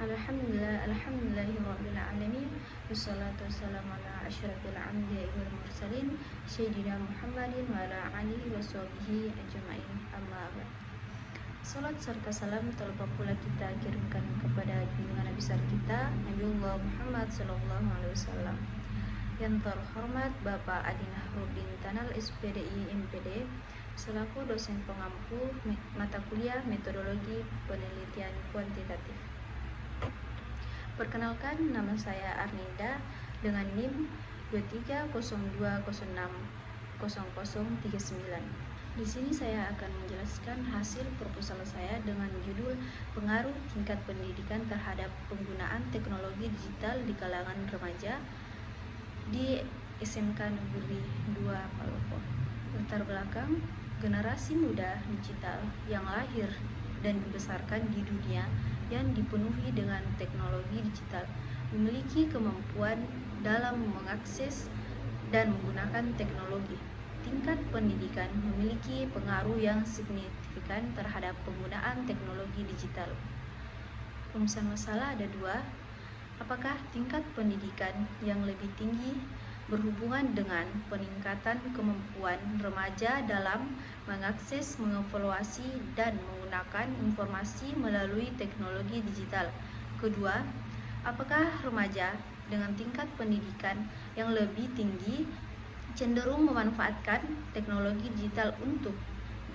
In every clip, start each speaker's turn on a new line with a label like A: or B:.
A: Alhamdulillahirabbil alamin. Wassalatu wassalamu ala asyrafil anbiya'i wal mursalin sayyidina Muhammadin wa ala alihi washabihi ajmain. Amma ba'd. Salat serta salam terlupa pula kita kirimkan kepada junjungan Nabi besar kita Nabiullah Muhammad sallallahu alaihi wasallam. Yang terhormat Bapak Adi Nahrudin Tanal SPDI MPD selaku dosen pengampu mata kuliah metodologi penelitian kuantitatif. Perkenalkan, nama saya Arninda dengan NIM 2302060039. Di sini saya akan menjelaskan hasil proposal saya dengan judul Pengaruh Tingkat Pendidikan Terhadap Penggunaan Teknologi Digital di Kalangan Remaja di SMK Negeri 2 Palopo. Latar belakang, generasi muda digital yang lahir dan dibesarkan di dunia yang dipenuhi dengan teknologi digital memiliki kemampuan dalam mengakses dan menggunakan teknologi. Tingkat pendidikan memiliki pengaruh yang signifikan terhadap penggunaan teknologi digital. Rumusan masalah ada dua. Apakah tingkat pendidikan yang lebih tinggi berhubungan dengan peningkatan kemampuan remaja dalam mengakses, mengevaluasi, dan menggunakan informasi melalui teknologi digital? Kedua, apakah remaja dengan tingkat pendidikan yang lebih tinggi cenderung memanfaatkan teknologi digital untuk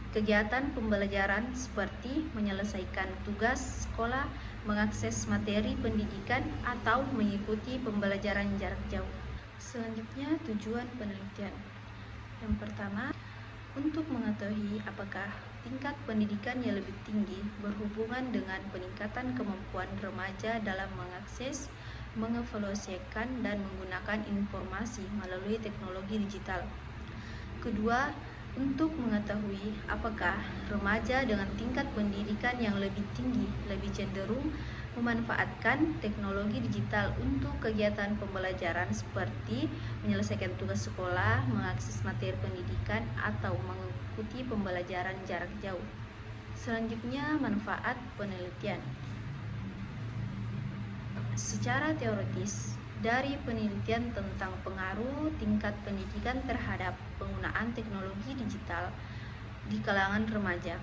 A: kegiatan pembelajaran seperti menyelesaikan tugas sekolah, mengakses materi pendidikan, atau mengikuti pembelajaran jarak jauh? Selanjutnya, tujuan penelitian. Yang pertama, untuk mengetahui apakah tingkat pendidikan yang lebih tinggi berhubungan dengan peningkatan kemampuan remaja dalam mengakses, mengevaluasikan, dan menggunakan informasi melalui teknologi digital. Kedua, untuk mengetahui apakah remaja dengan tingkat pendidikan yang lebih tinggi lebih cenderung memanfaatkan teknologi digital untuk kegiatan pembelajaran seperti menyelesaikan tugas sekolah, mengakses materi pendidikan, atau mengikuti pembelajaran jarak jauh. Selanjutnya, manfaat penelitian. Secara teoritis, dari penelitian tentang pengaruh tingkat pendidikan terhadap penggunaan teknologi digital di kalangan remaja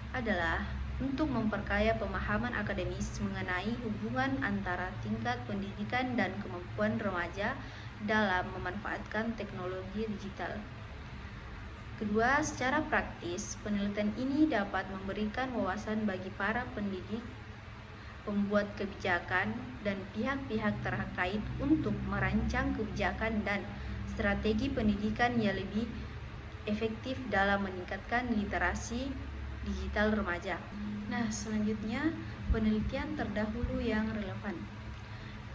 A: adalah untuk memperkaya pemahaman akademis mengenai hubungan antara tingkat pendidikan dan kemampuan remaja dalam memanfaatkan teknologi digital. Kedua, secara praktis, penelitian ini dapat memberikan wawasan bagi para pendidik, pembuat kebijakan, dan pihak-pihak terkait untuk merancang kebijakan dan strategi pendidikan yang lebih efektif dalam meningkatkan literasi digital remaja. Nah, selanjutnya penelitian terdahulu yang relevan.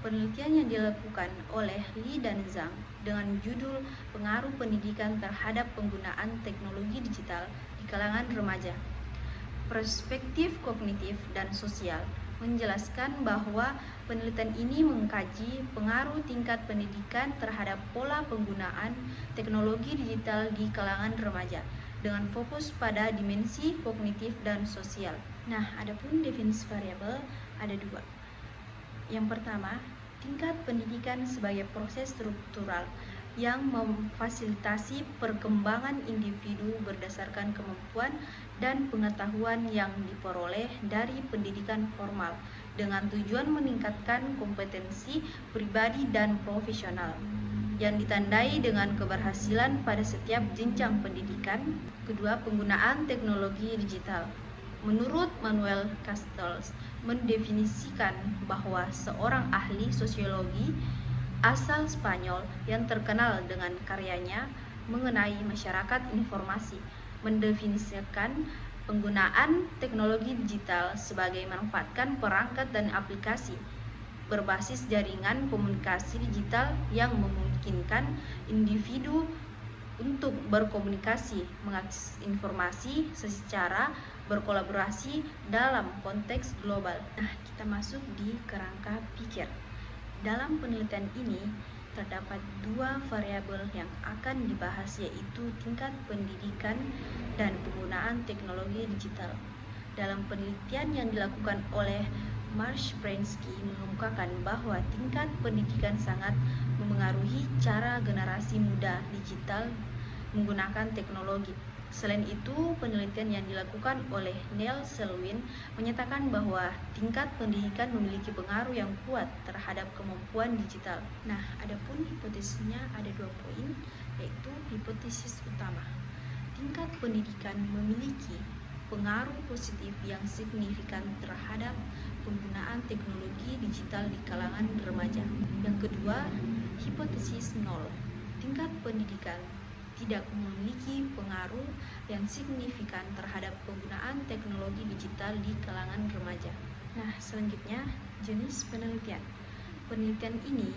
A: Penelitian yang dilakukan oleh Li dan Zhang dengan judul Pengaruh Pendidikan Terhadap Penggunaan Teknologi Digital di Kalangan Remaja. Perspektif kognitif dan sosial menjelaskan bahwa penelitian ini mengkaji pengaruh tingkat pendidikan terhadap pola penggunaan teknologi digital di kalangan remaja dengan fokus pada dimensi kognitif dan sosial. Nah, adapun definisi variabel ada dua. Yang pertama, tingkat pendidikan sebagai proses struktural yang memfasilitasi perkembangan individu berdasarkan kemampuan dan pengetahuan yang diperoleh dari pendidikan formal dengan tujuan meningkatkan kompetensi pribadi dan profesional yang ditandai dengan keberhasilan pada setiap jenjang pendidikan. Kedua, penggunaan teknologi digital. Menurut Manuel Castells mendefinisikan bahwa seorang ahli sosiologi asal Spanyol yang terkenal dengan karyanya mengenai masyarakat informasi mendefinisikan penggunaan teknologi digital sebagai memanfaatkan perangkat dan aplikasi berbasis jaringan komunikasi digital yang memungkinkan individu untuk berkomunikasi, mengakses informasi secara berkolaborasi dalam konteks global. Nah, kita masuk di kerangka pikir. Dalam penelitian ini terdapat dua variabel yang akan dibahas, yaitu tingkat pendidikan dan penggunaan teknologi digital. Dalam penelitian yang dilakukan oleh Marshprensky mengemukakan bahwa tingkat pendidikan sangat memengaruhi cara generasi muda digital menggunakan teknologi. Selain itu, penelitian yang dilakukan oleh Neil Selwyn menyatakan bahwa tingkat pendidikan memiliki pengaruh yang kuat terhadap kemampuan digital. Nah, adapun hipotesisnya ada 2 poin, yaitu hipotesis utama. Tingkat pendidikan memiliki pengaruh positif yang signifikan terhadap penggunaan teknologi digital di kalangan remaja. Yang kedua, hipotesis nol. Tingkat pendidikan tidak memiliki pengaruh yang signifikan terhadap penggunaan teknologi digital di kalangan remaja. Nah, selanjutnya jenis penelitian. Penelitian ini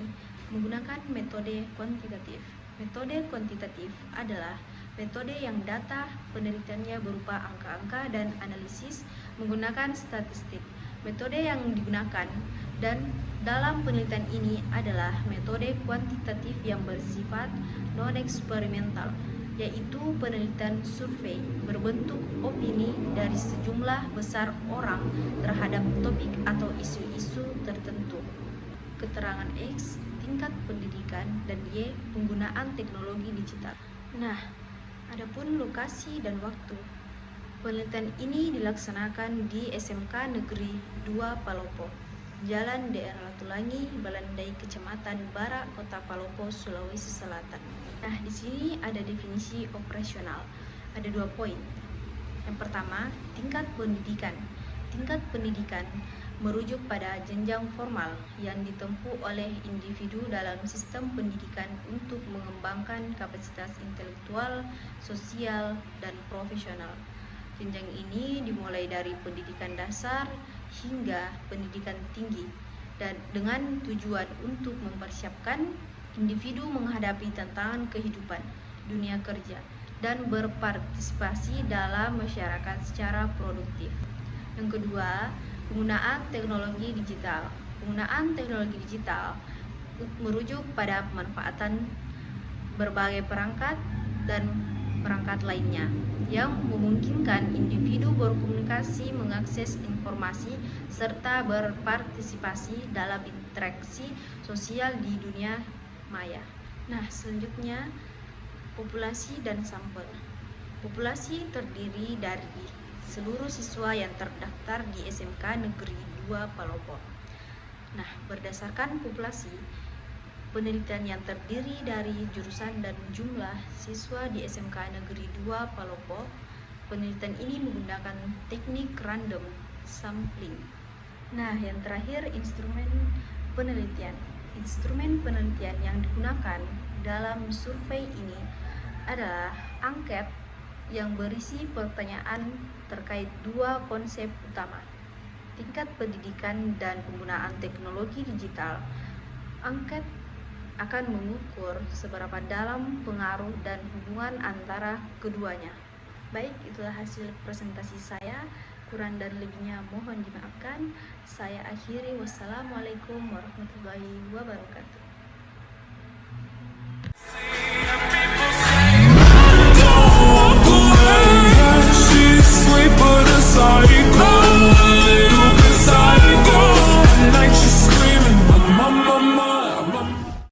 A: menggunakan metode kuantitatif. Metode kuantitatif adalah metode yang data penelitiannya berupa angka-angka dan analisis menggunakan statistik. Metode yang digunakan dan dalam penelitian ini adalah metode kuantitatif yang bersifat non-eksperimental, yaitu penelitian survei berbentuk opini dari sejumlah besar orang terhadap topik atau isu-isu tertentu. Keterangan X, tingkat pendidikan, dan Y, penggunaan teknologi digital. Nah, adapun lokasi dan waktu. Penelitian ini dilaksanakan di SMK Negeri 2 Palopo, Jalan Daerah Latulangi, Balandai, Kecamatan Barak, Kota Palopo, Sulawesi Selatan. Nah, di sini ada definisi operasional. Ada 2 poin. Yang pertama, tingkat pendidikan. Tingkat pendidikan merujuk pada jenjang formal yang ditempuh oleh individu dalam sistem pendidikan untuk mengembangkan kapasitas intelektual, sosial, dan profesional. Jenjang ini dimulai dari pendidikan dasar hingga pendidikan tinggi dan dengan tujuan untuk mempersiapkan individu menghadapi tantangan kehidupan, dunia kerja, dan berpartisipasi dalam masyarakat secara produktif. Yang kedua, penggunaan teknologi digital. Penggunaan teknologi digital merujuk pada pemanfaatan berbagai perangkat dan perangkat lainnya yang memungkinkan individu berkomunikasi, mengakses informasi, serta berpartisipasi dalam interaksi sosial di dunia maya. Nah, selanjutnya populasi dan sampel. Populasi terdiri dari seluruh siswa yang terdaftar di SMK Negeri 2 Palopo. Nah, berdasarkan populasi, penelitian yang terdiri dari jurusan dan jumlah siswa di SMK Negeri 2 Palopo, penelitian ini menggunakan teknik random sampling. Nah, yang terakhir, instrumen penelitian. Instrumen penelitian yang digunakan dalam survei ini adalah angket yang berisi pertanyaan terkait 2 konsep utama, tingkat pendidikan dan penggunaan teknologi digital. Angket akan mengukur seberapa dalam pengaruh dan hubungan antara keduanya. Baik, itulah hasil presentasi saya. Kurang dan lebihnya mohon dimaafkan. Saya akhiri. Wassalamualaikum warahmatullahi wabarakatuh.